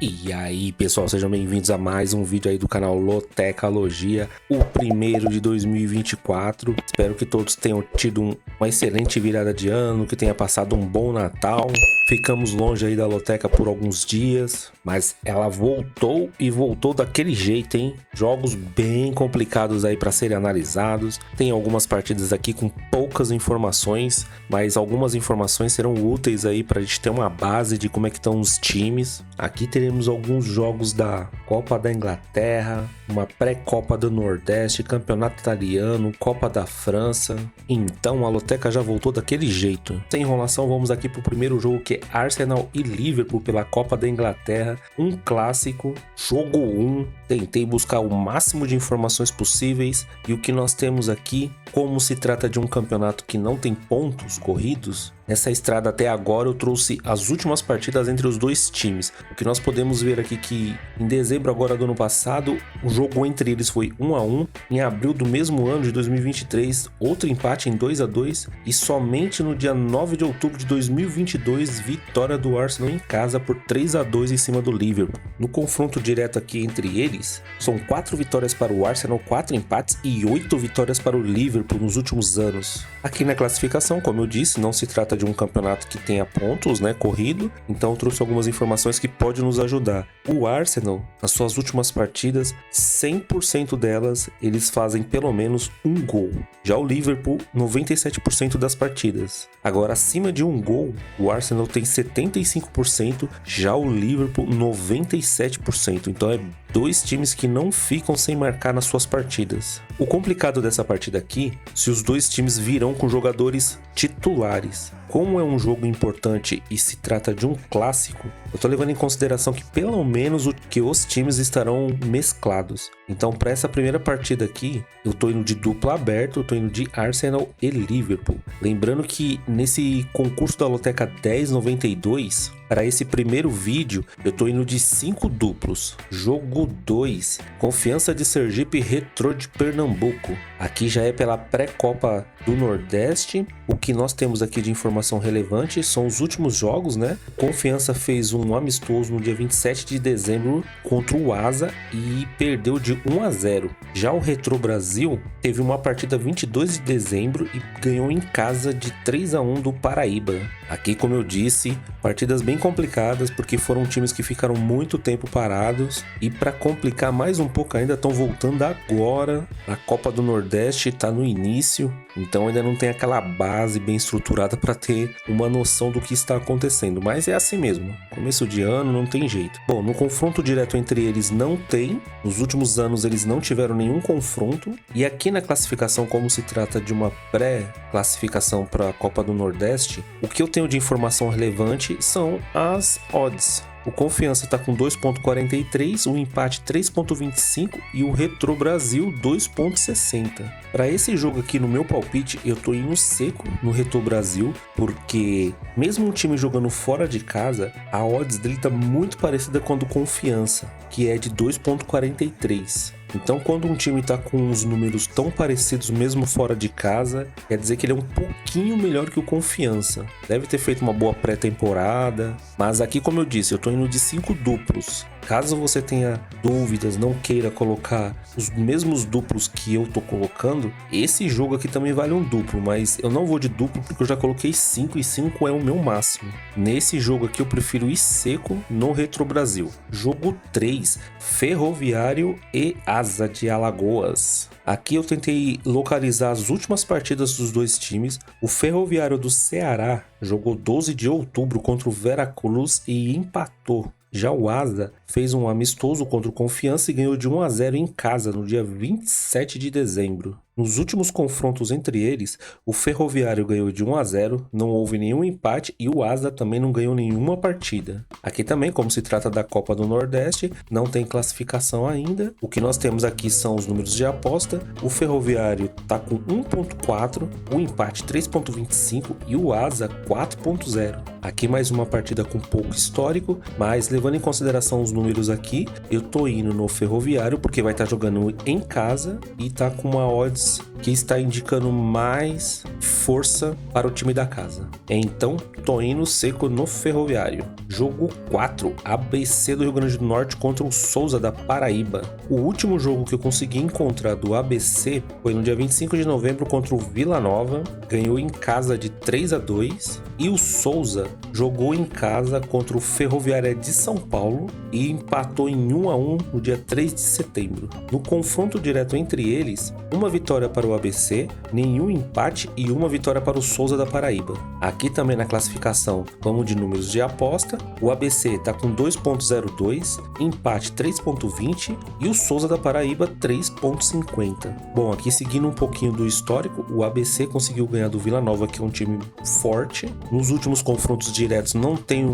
E aí, pessoal, sejam bem-vindos a mais um vídeo aí do canal Lotecalogia, o primeiro de 2024. Espero que todos tenham tido uma excelente virada de ano, que tenha passado um bom Natal. Ficamos longe aí da Loteca por alguns dias, mas ela voltou e voltou daquele jeito, hein? Jogos bem complicados aí para serem analisados. Tem algumas partidas aqui com poucas informações, mas algumas informações serão úteis aí para a gente ter uma base de como é que estão os times. Aqui teremos alguns jogos da Copa da Inglaterra, uma pré-Copa do Nordeste, Campeonato Italiano, Copa da França. Então a Loteca já voltou daquele jeito. Sem enrolação, vamos aqui pro primeiro jogo, que é Arsenal e Liverpool pela Copa da Inglaterra. Um clássico, jogo 1. Tentei buscar o máximo de informações possíveis e o que nós temos aqui, como se trata de um campeonato que não tem pontos corridos, nessa estrada até agora eu trouxe as últimas partidas entre os dois times. O que nós podemos ver aqui que em dezembro agora do ano passado, o jogo entre eles foi 1-1. Em abril do mesmo ano de 2023, outro empate em 2-2. E somente no dia 9 de outubro de 2022, vitória do Arsenal em casa por 3-2 em cima do Liverpool. No confronto direto aqui entre eles, são 4 vitórias para o Arsenal, 4 empates e 8 vitórias para o Liverpool nos últimos anos. Aqui na classificação, como eu disse, não se trata de um campeonato que tenha pontos, corrido, então eu trouxe algumas informações que podem nos ajudar. O Arsenal, nas suas últimas partidas, 100% delas, eles fazem pelo menos um gol. Já o Liverpool, 97% das partidas. Agora, acima de um gol, o Arsenal tem 75%, já o Liverpool, 97%. Então é dois times que não ficam sem marcar nas suas partidas. O complicado dessa partida aqui, se os dois times virão com jogadores titulares. Como é um jogo importante e se trata de um clássico, eu tô levando em consideração que pelo menos os times estarão mesclados. Então, para essa primeira partida aqui, eu tô indo de dupla aberta, eu tô indo de Arsenal e Liverpool. Lembrando que nesse concurso da Loteca 1092, para esse primeiro vídeo, eu tô indo de 5 duplos. Jogo 2, Confiança de Sergipe, Retrô de Pernambuco. Aqui já é pela pré-Copa do Nordeste. O que nós temos aqui de informação relevante são os últimos jogos, Confiança fez um amistoso no dia 27 de dezembro contra o Asa e perdeu de 1-0. Já o Retrô Brasil teve uma partida 22 de dezembro e ganhou em casa de 3-1 do Paraíba. Aqui, como eu disse, partidas bem complicadas porque foram times que ficaram muito tempo parados e, para complicar mais um pouco ainda, estão voltando agora. A Copa do Nordeste está no início, então ainda não tem aquela base bem estruturada para ter uma noção do que está acontecendo, mas é assim mesmo, começo de ano não tem jeito. Bom, no confronto direto entre eles não tem, nos últimos anos eles não tiveram nenhum confronto, e aqui na classificação, como se trata de uma pré-classificação para a Copa do Nordeste, o que eu tenho de informação relevante são as odds. O Confiança está com 2.43, o empate 3.25 e o Retrô Brasil 2.60. Para esse jogo aqui, no meu palpite, eu tô indo seco no Retrô Brasil, porque mesmo um time jogando fora de casa, a odds dele tá muito parecida com a do Confiança, que é de 2.43. Então, quando um time tá com uns números tão parecidos mesmo fora de casa, quer dizer que ele é um pouquinho melhor que o Confiança. Deve ter feito uma boa pré-temporada, mas aqui, como eu disse, eu tô indo de 5 duplos. Caso você tenha dúvidas, não queira colocar os mesmos duplos que eu tô colocando, esse jogo aqui também vale um duplo, mas eu não vou de duplo porque eu já coloquei 5 e 5 é o meu máximo. Nesse jogo aqui eu prefiro ir seco no Retrô Brasil. Jogo 3, Ferroviário e Asa de Alagoas. Aqui eu tentei localizar as últimas partidas dos dois times. O Ferroviário do Ceará jogou 12 de outubro contra o Veracruz e empatou. Já o Asa fez um amistoso contra o Confiança e ganhou de 1-0 em casa no dia 27 de dezembro. Nos últimos confrontos entre eles, o Ferroviário ganhou de 1-0, não houve nenhum empate e o Asa também não ganhou nenhuma partida. Aqui também, como se trata da Copa do Nordeste, não tem classificação ainda. O que nós temos aqui são os números de aposta. O Ferroviário está com 1.4, o empate 3.25 e o Asa 4.0. Aqui mais uma partida com pouco histórico, mas levando em consideração os números aqui, eu tô indo no Ferroviário porque vai estar jogando em casa e tá com uma odds odds que está indicando mais força para o time da casa. Então, tô indo seco no Ferroviário. Jogo 4, ABC do Rio Grande do Norte contra o Souza da Paraíba. O último jogo que eu consegui encontrar do ABC foi no dia 25 de novembro contra o Vila Nova, ganhou em casa de 3-2, e o Souza jogou em casa contra o Ferroviária de São Paulo e empatou em 1-1 no dia 3 de setembro. No confronto direto entre eles, uma vitória para o ABC, nenhum empate e uma vitória para o Souza da Paraíba. Aqui também na classificação, vamos de números de aposta. O ABC está com 2.02, empate 3.20 e o Souza da Paraíba 3.50. Bom, aqui seguindo um pouquinho do histórico, o ABC conseguiu ganhar do Vila Nova, que é um time forte. Nos últimos confrontos diretos não tem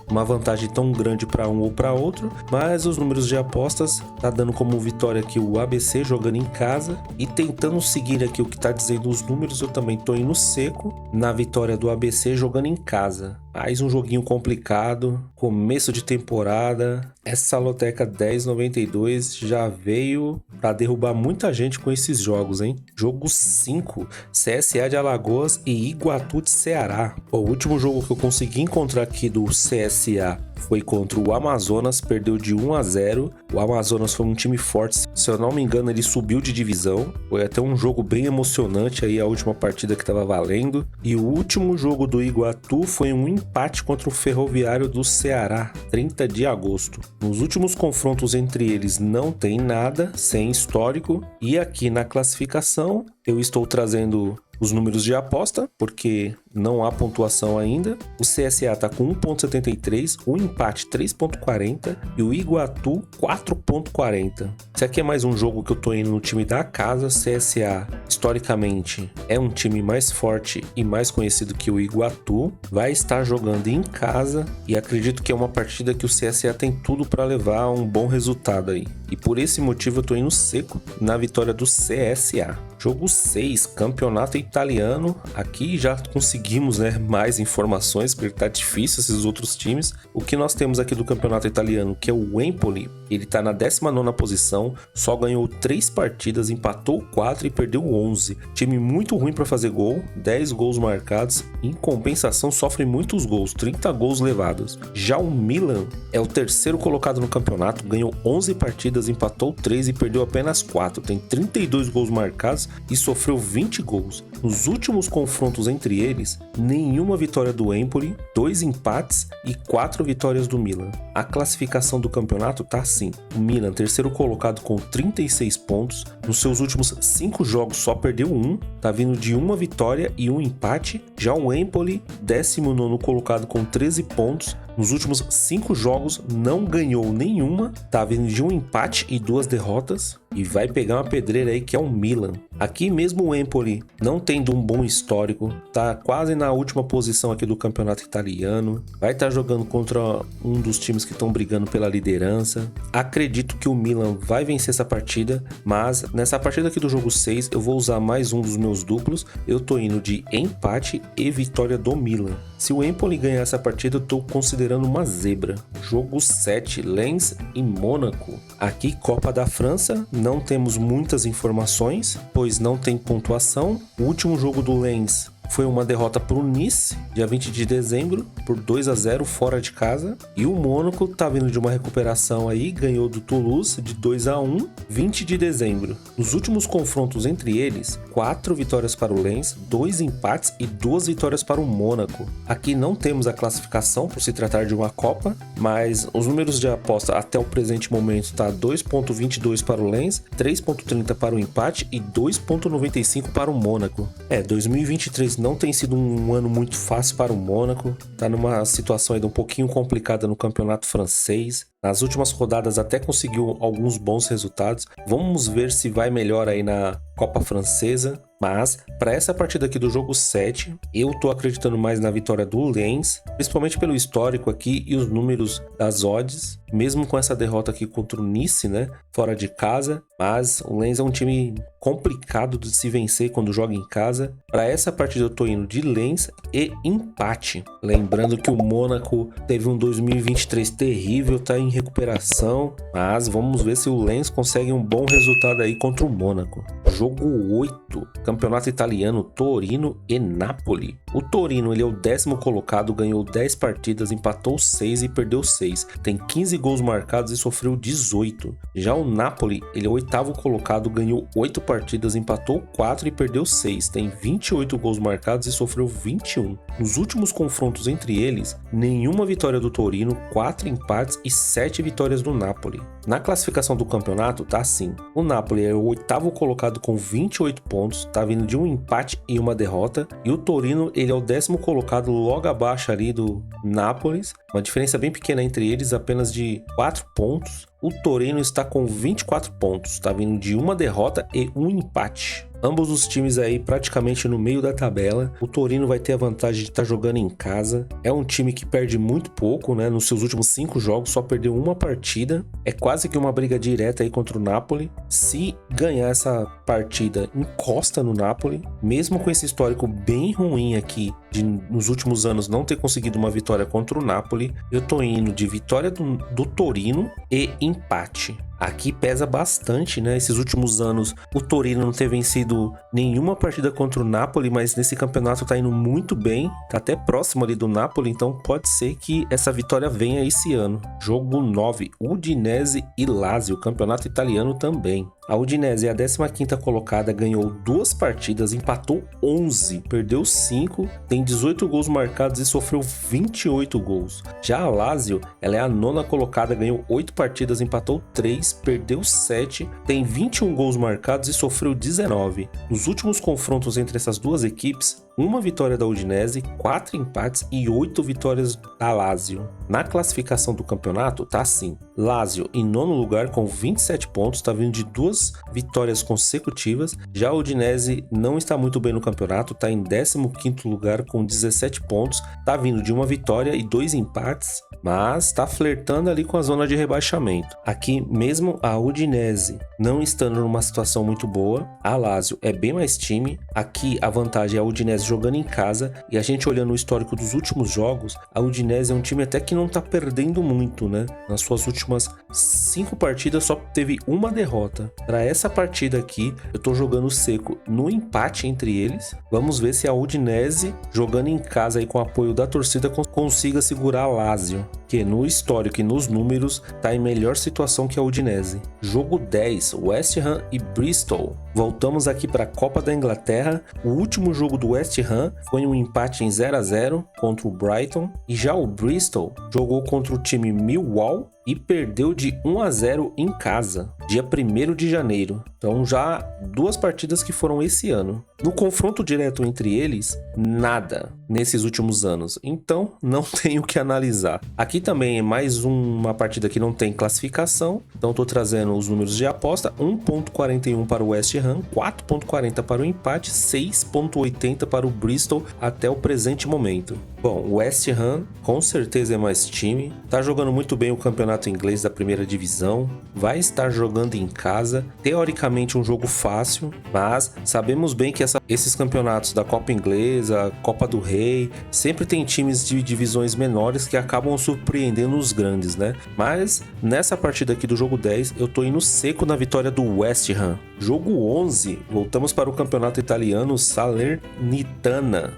uma vantagem tão grande para um ou para outro, mas os números de apostas tá dando como vitória aqui o ABC jogando em casa, e tentando seguir aqui o que tá dizendo os números, eu também tô indo seco na vitória do ABC jogando em casa. Mais um joguinho complicado, começo de temporada. Essa loteca 10,92 já veio para derrubar muita gente com esses jogos, hein? Jogo 5, CSA de Alagoas e Iguatu de Ceará. O último jogo que eu consegui encontrar aqui do CSA foi contra o Amazonas, perdeu de 1-0. O Amazonas foi um time forte, se eu não me engano ele subiu de divisão. Foi até um jogo bem emocionante aí, a última partida que estava valendo. E o último jogo do Iguatu foi um empate contra o Ferroviário do Ceará, 30 de agosto. Nos últimos confrontos entre eles não tem nada, sem histórico. E aqui na classificação eu estou trazendo os números de aposta, porque não há pontuação ainda. O CSA está com 1.73, o empate 3.40 e o Iguatu 4.40. Esse aqui é mais um jogo que eu tô indo no time da casa. CSA, historicamente, é um time mais forte e mais conhecido que o Iguatu. Vai estar jogando em casa e acredito que é uma partida que o CSA tem tudo para levar um bom resultado aí. E por esse motivo eu tô indo seco na vitória do CSA. Jogo 6, Campeonato Italiano. Aqui já conseguimos, mais informações, porque tá difícil esses outros times. O que nós temos aqui do Campeonato Italiano, que é o Empoli, ele tá na 19ª posição, só ganhou 3 partidas, empatou 4 e perdeu 11. Time muito ruim para fazer gol, 10 gols marcados, em compensação sofre muitos gols, 30 gols levados. Já o Milan é o terceiro colocado no campeonato, ganhou 11 partidas, empatou 3 e perdeu apenas 4, tem 32 gols marcados e sofreu 20 gols. Nos últimos confrontos entre eles, nenhuma vitória do Empoli, 2 empates e 4 vitórias do Milan. A classificação do campeonato tá assim: o Milan, terceiro colocado com 36 pontos, nos seus últimos 5 jogos só perdeu 1, tá vindo de uma vitória e um empate. Já o Empoli, 19º colocado com 13 pontos, nos últimos 5 jogos não ganhou nenhuma, tá vindo de um empate e 2 derrotas, e vai pegar uma pedreira aí que é o Milan. Aqui mesmo o Empoli, não tendo um bom histórico, tá quase na última posição aqui do campeonato italiano, vai estar jogando contra um dos times que estão brigando pela liderança. Acredito que o Milan vai vencer essa partida, mas nessa partida aqui do jogo 6 eu vou usar mais um dos meus duplos. Eu tô indo de empate e vitória do Milan. Se o Empoli ganhar essa partida, eu tô considerando uma zebra. Jogo 7, Lens e Mônaco. Aqui, Copa da França, não temos muitas informações, pois não tem pontuação. O último jogo do Lens foi uma derrota para o Nice, dia 20 de dezembro, por 2-0 fora de casa. E o Mônaco tá vindo de uma recuperação aí, ganhou do Toulouse de 2-1, 20 de dezembro. Nos últimos confrontos entre eles, 4 vitórias para o Lens, 2 empates e 2 vitórias para o Mônaco. Aqui não temos a classificação por se tratar de uma Copa, mas os números de aposta até o presente momento tá 2.22 para o Lens, 3.30 para o empate e 2.95 para o Mônaco. 2023 não tem sido um ano muito fácil para o Mônaco, tá numa situação ainda um pouquinho complicada no campeonato francês. Nas últimas rodadas até conseguiu alguns bons resultados. Vamos ver se vai melhor aí na Copa Francesa. Mas para essa partida aqui do jogo 7, eu tô acreditando mais na vitória do Lens, principalmente pelo histórico aqui e os números das odds, mesmo com essa derrota aqui contra o Nice, fora de casa. Mas o Lens é um time complicado de se vencer quando joga em casa. Para essa partida eu tô indo de Lens e empate. Lembrando que o Mônaco teve um 2023 terrível, tá em recuperação, mas vamos ver se o Lens consegue um bom resultado aí contra o Mônaco. jogo 8, campeonato italiano, Torino e Napoli. O Torino, ele é o 10º colocado, ganhou 10 partidas, empatou 6 e perdeu 6. Tem 15 gols marcados e sofreu 18. Já o Napoli, ele é o 8º colocado, ganhou 8 partidas, empatou 4 e perdeu 6. Tem 28 gols marcados e sofreu 21. Nos últimos confrontos entre eles, nenhuma vitória do Torino, 4 empates e 7 vitórias do Napoli. Na classificação do campeonato, tá assim. O Napoli é o 8º colocado com 28 pontos, tá vindo de um empate e uma derrota. E o Torino, ele é o 10º colocado, logo abaixo ali do Nápoles. Uma diferença bem pequena entre eles, apenas de 4 pontos. O Torino está com 24 pontos, tá vindo de uma derrota e um empate. Ambos os times aí praticamente no meio da tabela. O Torino vai ter a vantagem de estar jogando em casa. É um time que perde muito pouco, né? Nos seus últimos 5 jogos só perdeu uma partida. É quase que uma briga direta aí contra o Napoli. Se ganhar essa partida, encosta no Napoli. Mesmo com esse histórico bem ruim aqui, de nos últimos anos não ter conseguido uma vitória contra o Napoli, eu tô indo de vitória do Torino e empate. Aqui pesa bastante, né? Esses últimos anos o Torino não ter vencido nenhuma partida contra o Napoli, mas nesse campeonato tá indo muito bem, tá até próximo ali do Napoli, então pode ser que essa vitória venha esse ano. Jogo 9, Udinese e Lazio, campeonato italiano também. A Udinese é a 15ª colocada, ganhou 2 partidas, empatou 11, perdeu 5, tem 18 gols marcados e sofreu 28 gols. Já a Lazio, ela é a 9ª colocada, ganhou 8 partidas, empatou 3, perdeu 7, tem 21 gols marcados e sofreu 19. Nos últimos confrontos entre essas duas equipes, uma vitória da Udinese, 4 empates e 8 vitórias da Lazio. Na classificação do campeonato, tá assim. Lazio em 9º lugar com 27 pontos, tá vindo de 2 vitórias consecutivas. Já a Udinese não está muito bem no campeonato, tá em 15º lugar com 17 pontos, tá vindo de uma vitória e 2 empates, mas tá flertando ali com a zona de rebaixamento. Aqui mesmo a Udinese não estando numa situação muito boa, a Lazio é bem mais time. Aqui a vantagem é a Udinese jogando em casa, e a gente olhando o histórico dos últimos jogos, a Udinese é um time até que não tá perdendo muito, né? Nas suas últimas 5 partidas só teve uma derrota. Para essa partida aqui, eu tô jogando seco no empate entre eles. Vamos ver se a Udinese, jogando em casa e com o apoio da torcida, consiga segurar a Lazio, que no histórico e nos números tá em melhor situação que a Udinese. Jogo 10, West Ham e Bristol. Voltamos aqui para a Copa da Inglaterra. O último jogo do West Ham foi um empate em 0-0 contra o Brighton, e já o Bristol jogou contra o time Millwall e perdeu de 1-0 em casa, dia 1º de janeiro. Então já 2 partidas que foram esse ano. No confronto direto entre eles, nada nesses últimos anos. Então não tenho o que analisar. Aqui também é mais uma partida que não tem classificação. Então estou trazendo os números de aposta. 1.41 para o West Ham, 4.40 para o empate, 6.80 para o Bristol até o presente momento. Bom, o West Ham com certeza é mais time. Tá jogando muito bem o campeonato inglês da primeira divisão. Vai estar jogando em casa. Teoricamente um jogo fácil, mas sabemos bem que esses campeonatos da Copa Inglesa, Copa do Rei, sempre tem times de divisões menores que acabam surpreendendo os grandes, né? Mas nessa partida aqui do jogo 10, eu tô indo seco na vitória do West Ham. Jogo 11, voltamos para o campeonato italiano, Salernitana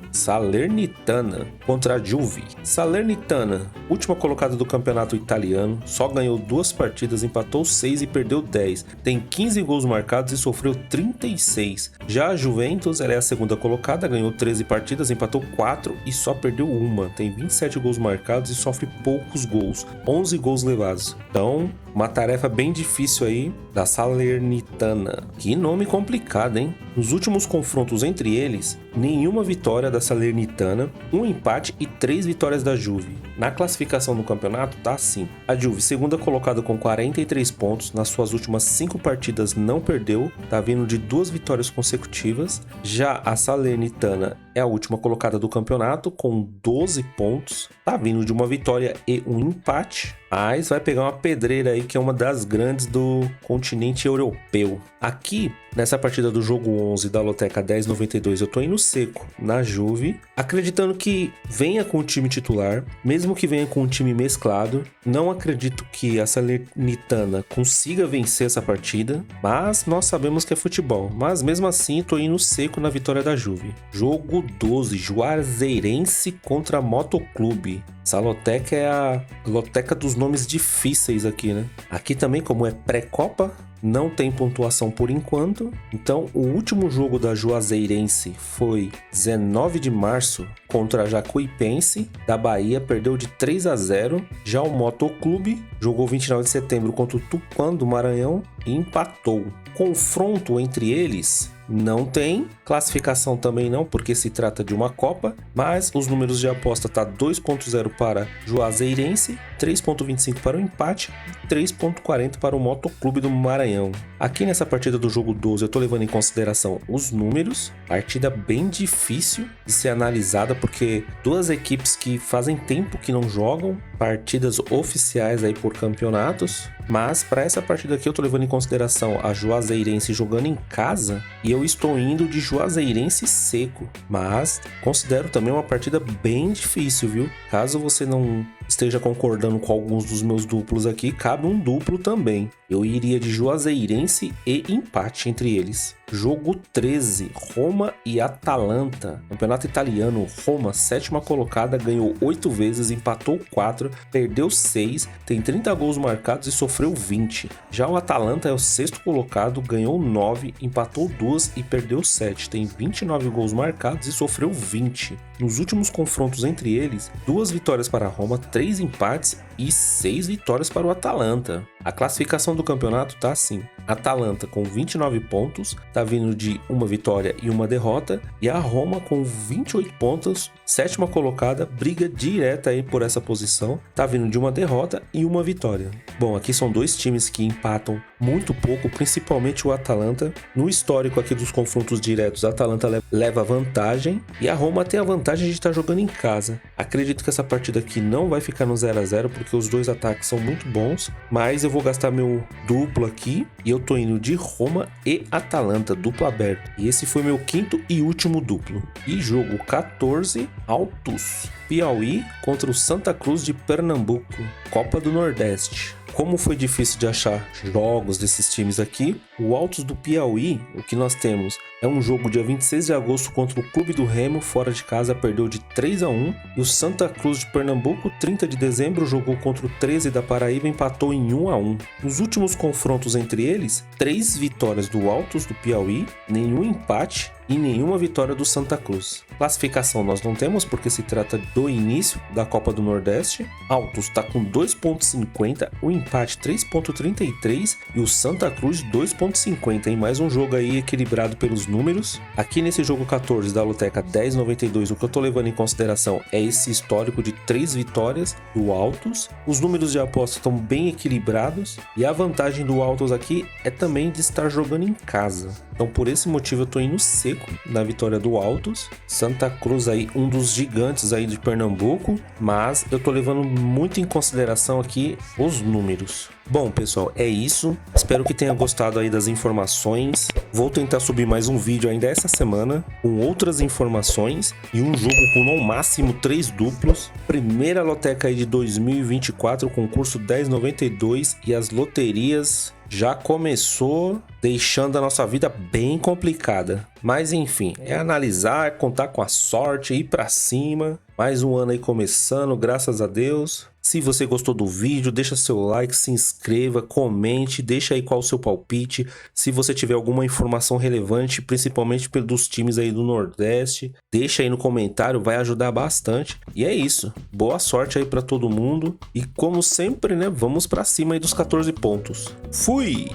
contra a Juve. Salernitana, última colocada do campeonato italiano, só ganhou 2 partidas, empatou 6 e perdeu 10. Tem 15 gols marcados e sofreu 36. Já a Juventus, ela é a 2ª colocada, ganhou 13 partidas, empatou 4 e só perdeu 1. Tem 27 gols marcados e sofre poucos gols, 11 gols levados. Então, uma tarefa bem difícil aí da Salernitana. Que nome complicado, hein? Nos últimos confrontos entre eles, nenhuma vitória da Salernitana, um empate e 3 vitórias da Juve. Na classificação do campeonato tá assim. A Juve, 2ª colocada com 43 pontos, nas suas últimas 5 partidas não perdeu, tá vindo de 2 vitórias consecutivas. Já a Salernitana é a última colocada do campeonato com 12 pontos. Tá vindo de uma vitória e um empate, mas vai pegar uma pedreira aí que é uma das grandes do continente europeu. Aqui, nessa partida do jogo 11 da Loteca 1092, eu tô indo seco na Juve, acreditando que venha com o time titular, mesmo que venha com um time mesclado. Não acredito que a Salernitana consiga vencer essa partida, mas nós sabemos que é futebol. Mas mesmo assim, tô indo seco na vitória da Juve. Jogo 12, Juazeirense contra Motoclube. Essa Loteca é a Loteca dos nomes difíceis aqui, né? Aqui também, como é pré-copa, não tem pontuação por enquanto. Então, o último jogo da Juazeirense foi 19 de março contra a Jacuipense da Bahia, perdeu de 3-0. Já o Motoclube jogou 29 de setembro contra o Tupã do Maranhão e empatou. Confronto entre eles não tem, classificação também não, porque se trata de uma Copa, mas os números de aposta tá 2.0 para Juazeirense, 3.25 para o empate e 3.40 para o Motoclube do Maranhão. Aqui nessa partida do jogo 12 eu tô levando em consideração os números, partida bem difícil de ser analisada porque duas equipes que fazem tempo que não jogam, partidas oficiais aí por campeonatos, mas para essa partida aqui eu tô levando em consideração a Juazeirense jogando em casa e eu estou indo de Juazeirense seco, mas considero também uma partida bem difícil, viu? Caso você não esteja concordando com alguns dos meus duplos aqui, cabe um duplo também. Eu iria de Juazeirense e empate entre eles. Jogo 13, Roma e Atalanta. Campeonato italiano, Roma, sétima colocada, ganhou 8 vezes, empatou 4, perdeu 6, tem 30 gols marcados e sofreu 20. Já o Atalanta é o sexto colocado, ganhou 9, empatou 2 e perdeu 7, tem 29 gols marcados e sofreu 20. Nos últimos confrontos entre eles, 2 vitórias para a Roma, 3 empates e 6 vitórias para o Atalanta. A classificação do campeonato tá assim: Atalanta com 29 pontos, tá vindo de uma vitória e uma derrota, e a Roma com 28 pontos, sétima colocada, briga direta aí por essa posição, tá vindo de uma derrota e uma vitória. Bom, aqui são dois times que empatam muito pouco, principalmente o Atalanta. No histórico aqui dos confrontos diretos, a Atalanta leva vantagem e a Roma tem a vantagem de estar jogando em casa. Acredito que essa partida aqui não vai ficar no 0-0 porque os dois ataques são muito bons, mas eu vou gastar meu duplo aqui e eu tô indo de Roma e Atalanta, duplo aberto. E esse foi meu quinto e último duplo. E jogo 14, Altos Piauí contra o Santa Cruz de Pernambuco, Copa do Nordeste. Como foi difícil de achar jogos desses times aqui, o Altos do Piauí, o que nós temos é um jogo dia 26 de agosto contra o Clube do Remo, fora de casa, perdeu de 3-1. E o Santa Cruz de Pernambuco, 30 de dezembro, jogou contra o 13 da Paraíba, empatou em 1-1. Nos últimos confrontos entre eles, 3 vitórias do Altos do Piauí, nenhum empate e nenhuma vitória do Santa Cruz. Classificação nós não temos porque se trata do início da Copa do Nordeste. Altos está com 2.50, o empate 3.33 e o Santa Cruz 2.50. Em mais um jogo aí equilibrado pelos números. Aqui nesse jogo 14 da Loteca 1092, o que eu tô levando em consideração é esse histórico de 3 vitórias do Altos. Os números de aposta estão bem equilibrados e a vantagem do Altos aqui é também de estar jogando em casa. Então por esse motivo eu tô indo seco na vitória do Altos. Santa Cruz aí, um dos gigantes aí de Pernambuco, mas eu tô levando muito em consideração aqui os números. Bom, pessoal, é isso. Espero que tenha gostado aí das informações. Vou tentar subir mais um vídeo ainda essa semana com outras informações e um jogo com no máximo 3 duplos. Primeira loteca aí de 2024, concurso 1092, e as loterias já começou deixando a nossa vida bem complicada. Mas enfim, é analisar, contar com a sorte, ir pra cima. Mais um ano aí começando, graças a Deus. Se você gostou do vídeo, deixa seu like, se inscreva, comente, deixa aí qual o seu palpite. Se você tiver alguma informação relevante, principalmente dos times aí do Nordeste, deixa aí no comentário, vai ajudar bastante. E é isso, boa sorte aí pra todo mundo. E como sempre, né, vamos pra cima aí dos 14 pontos. Fui!